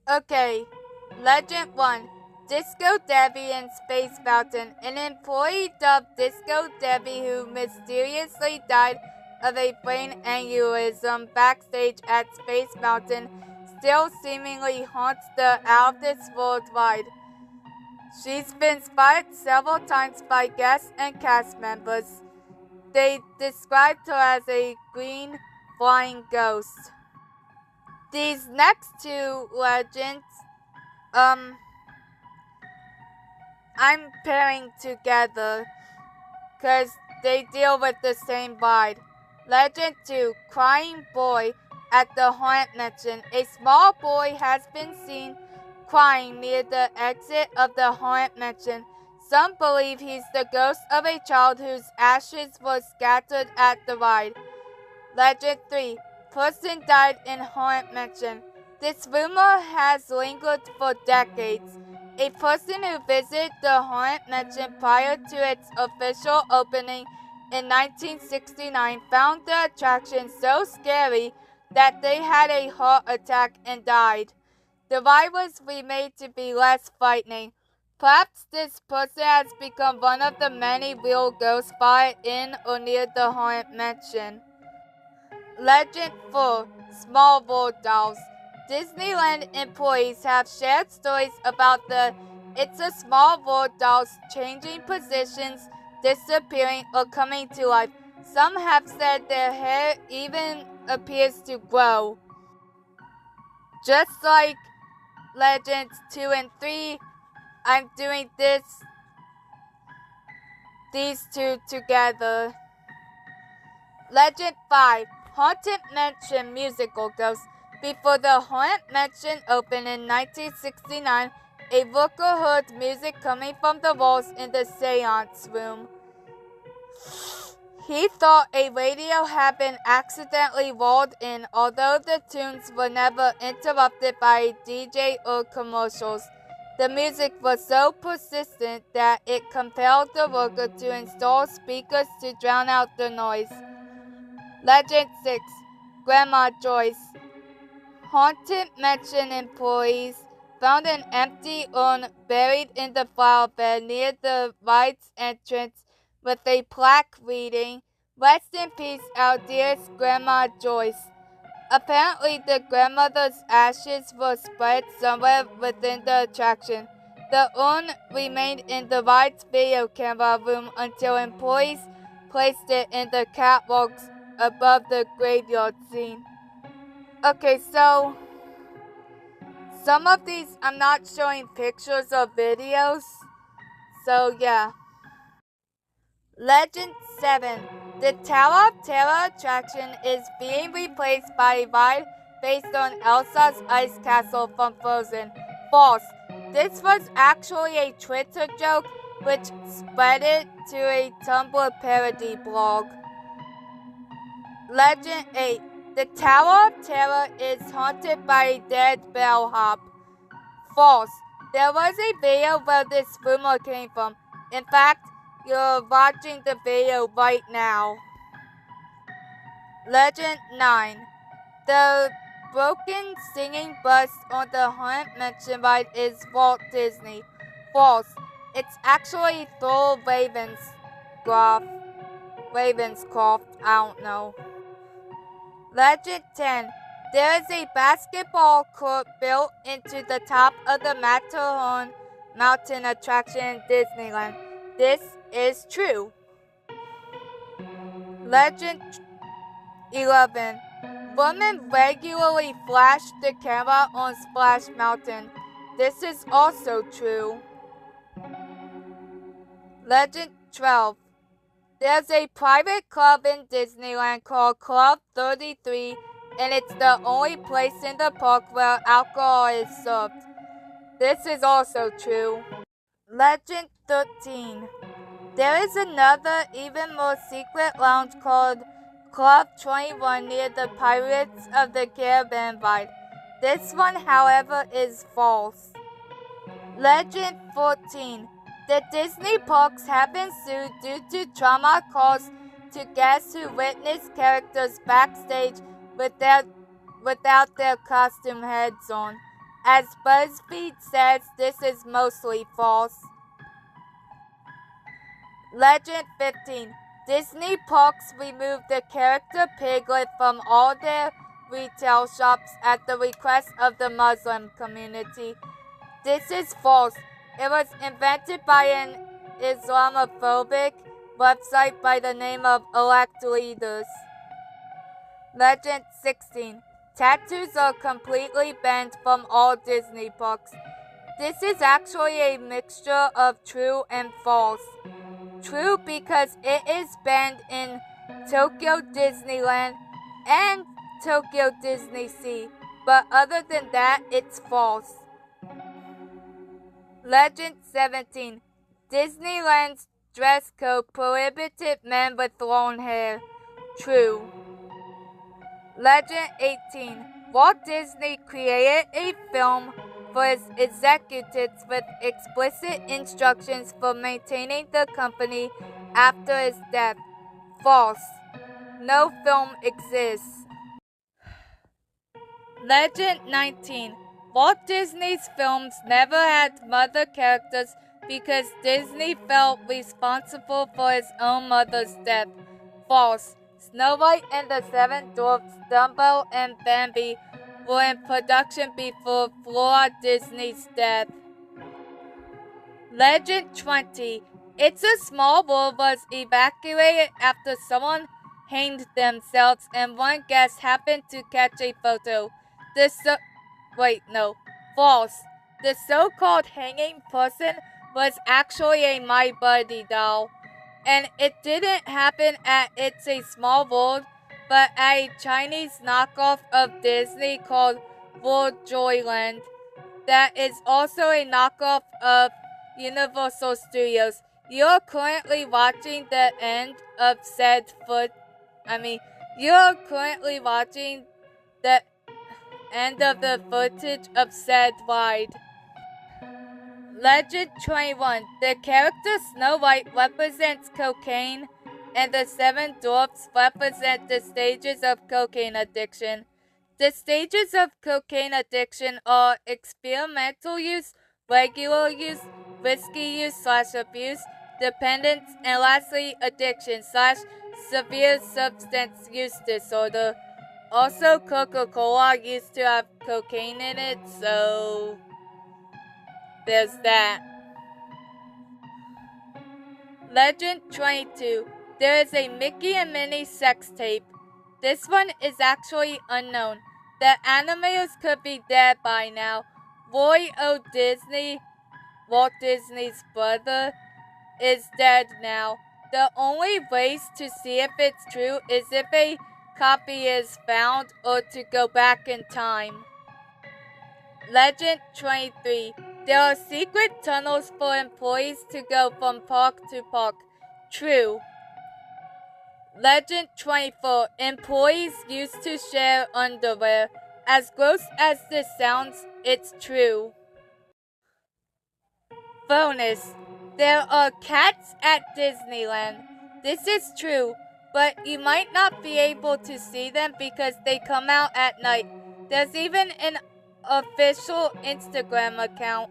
Okay, Legend 1. Disco Debbie and Space Mountain. An employee dubbed Disco Debbie who mysteriously died of a brain aneurysm backstage at Space Mountain still seemingly haunts the out of this world ride. She's been spotted several times by guests and cast members. They described her as a green flying ghost. These next two legends, I'm pairing together because they deal with the same vibe. Legend 2, Crying Boy at the Haunt Mansion. A small boy has been seen crying near the exit of the Haunt Mansion. Some believe he's the ghost of a child whose ashes were scattered at the ride. Legend 3, Person died in Haunt Mansion. This rumor has lingered for decades. A person who visited the Haunt Mansion prior to its official opening in 1969 found the attraction so scary that they had a heart attack and died. The ride was remade to be less frightening. Perhaps this person has become one of the many real ghosts spotted in or near the Haunt Mansion. Legend 4, Small World Dolls. Disneyland employees have shared stories about the It's a Small World dolls changing positions, disappearing, or coming to life. Some have said their hair even appears to grow. Just like Legends 2 and 3, I'm doing these two together. Legend 5, Haunted Mansion Musical Ghost. Before the Haunt Mansion opened in 1969, a worker heard music coming from the walls in the seance room. He thought a radio had been accidentally walled in, although the tunes were never interrupted by a DJ or commercials. The music was so persistent that it compelled the worker to install speakers to drown out the noise. Legend 6, Grandma Joyce. Haunted Mansion employees found an empty urn buried in the flower bed near the ride's entrance with a plaque reading, "Rest in peace, our dearest Grandma Joyce." Apparently, the grandmother's ashes were spread somewhere within the attraction. The urn remained in the ride's video camera room until employees placed it in the catwalks above the graveyard scene. Okay, so some of these I'm not showing pictures or videos. So yeah. Legend 7. The Tower of Terror attraction is being replaced by a ride based on Elsa's Ice Castle from Frozen. False. This was actually a Twitter joke which spread it to a Tumblr parody blog. Legend 8. The Tower of Terror is haunted by a dead bellhop. False. There was a video where this rumor came from. In fact, you're watching the video right now. Legend 9. The broken singing bus on the Haunt Mansion ride is Walt Disney. False. It's actually Thor Ravenscroft. I don't know. Legend 10. There is a basketball court built into the top of the Matterhorn mountain attraction in Disneyland. This is true. Legend 11. Women regularly flash the camera on Splash Mountain. This is also true. Legend 12. There's a private club in Disneyland called Club 33, and it's the only place in the park where alcohol is served. This is also true. Legend 13. There is another, even more secret lounge called Club 21 near the Pirates of the Caribbean ride. This one, however, is false. Legend 14. The Disney parks have been sued due to trauma caused to guests who witnessed characters backstage without their costume heads on. as BuzzFeed says this is mostly false. Legend 15. Disney parks removed the character Piglet from all their retail shops at the request of the Muslim community. This is false. It was invented by an Islamophobic website by the name of Elect Leaders. Legend 16. Tattoos are completely banned from all Disney parks. This is actually a mixture of true and false. True because it is banned in Tokyo Disneyland and Tokyo Disney Sea, but other than that, it's false. Legend 17. Disneyland's dress code prohibited men with long hair. True. Legend 18. Walt Disney created a film for his executives with explicit instructions for maintaining the company after his death. False. No film exists. Legend 19. Walt Disney's films never had mother characters because Disney felt responsible for his own mother's death. False. Snow White and the Seven Dwarfs, Dumbo, and Bambi were in production before Flora Disney's death. Legend 20. It's a Small World was evacuated after someone hanged themselves and one guest happened to catch a photo. False. The so-called hanging person was actually a My Buddy doll. And it didn't happen at It's a Small World, but at a Chinese knockoff of Disney called World Joyland. That is also a knockoff of Universal Studios. You're currently watching the end of you're currently watching the end of the footage of said ride. Legend 21. The character Snow White represents cocaine, and the Seven Dwarfs represent the stages of cocaine addiction. The stages of cocaine addiction are experimental use, regular use, risky use/abuse, dependence, and lastly, addiction/severe substance use disorder. Also, Coca-Cola used to have cocaine in it, so there's that. Legend 22. There is a Mickey and Minnie sex tape. This one is actually unknown. The animators could be dead by now. Roy O. Disney, Walt Disney's brother, is dead now. The only ways to see if it's true is if a copy is found or to go back in time. Legend 23. There are secret tunnels for employees to go from park to park. True. Legend 24. Employees used to share underwear. As gross as this sounds, it's true. Bonus. There are cats at Disneyland. This is true, but you might not be able to see them because they come out at night. There's even an official Instagram account.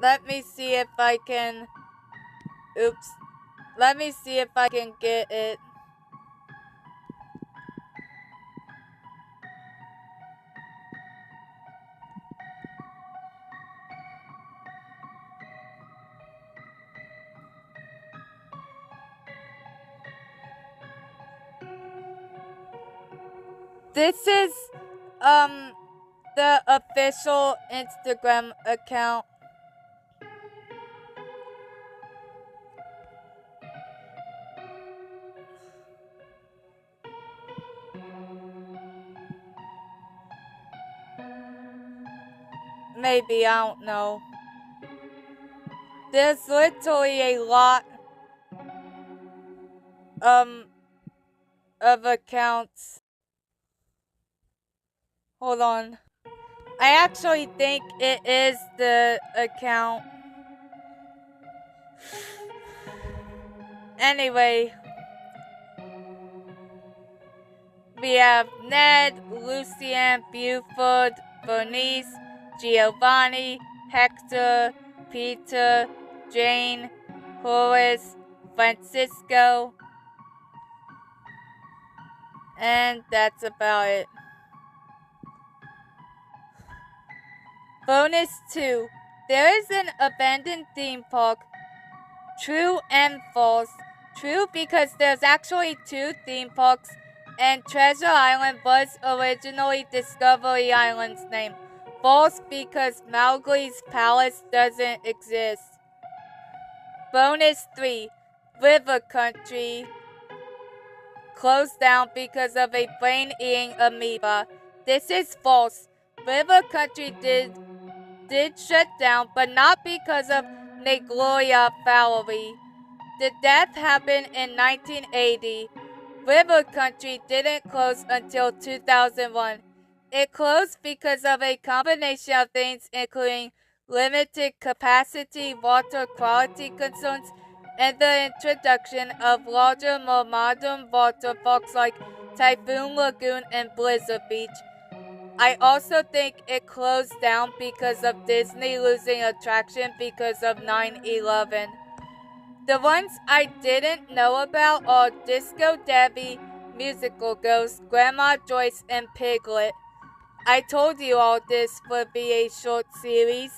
Let me see if I can get it. This is the official Instagram account. Maybe, I don't know. There's literally a lot of accounts. Hold on. I actually think it is the account. Anyway, we have Ned, Lucien, Buford, Bernice, Giovanni, Hector, Peter, Jane, Horace, Francisco, and that's about it. Bonus 2. There is an abandoned theme park. True and false. True because there's actually 2 theme parks, and Treasure Island was originally Discovery Island's name. False because Mowgli's Palace doesn't exist. Bonus 3. River Country closed down because of a brain-eating amoeba. This is false. River Country did shut down, but not because of Negloria Fowlery. The death happened in 1980. River Country didn't close until 2001. It closed because of a combination of things including limited capacity, water quality concerns, and the introduction of larger, more modern water parks like Typhoon Lagoon and Blizzard Beach. I also think it closed down because of Disney losing attraction because of 9/11. The ones I didn't know about are Disco Debbie, Musical Ghost, Grandma Joyce, and Piglet. I told you all this would be a short series.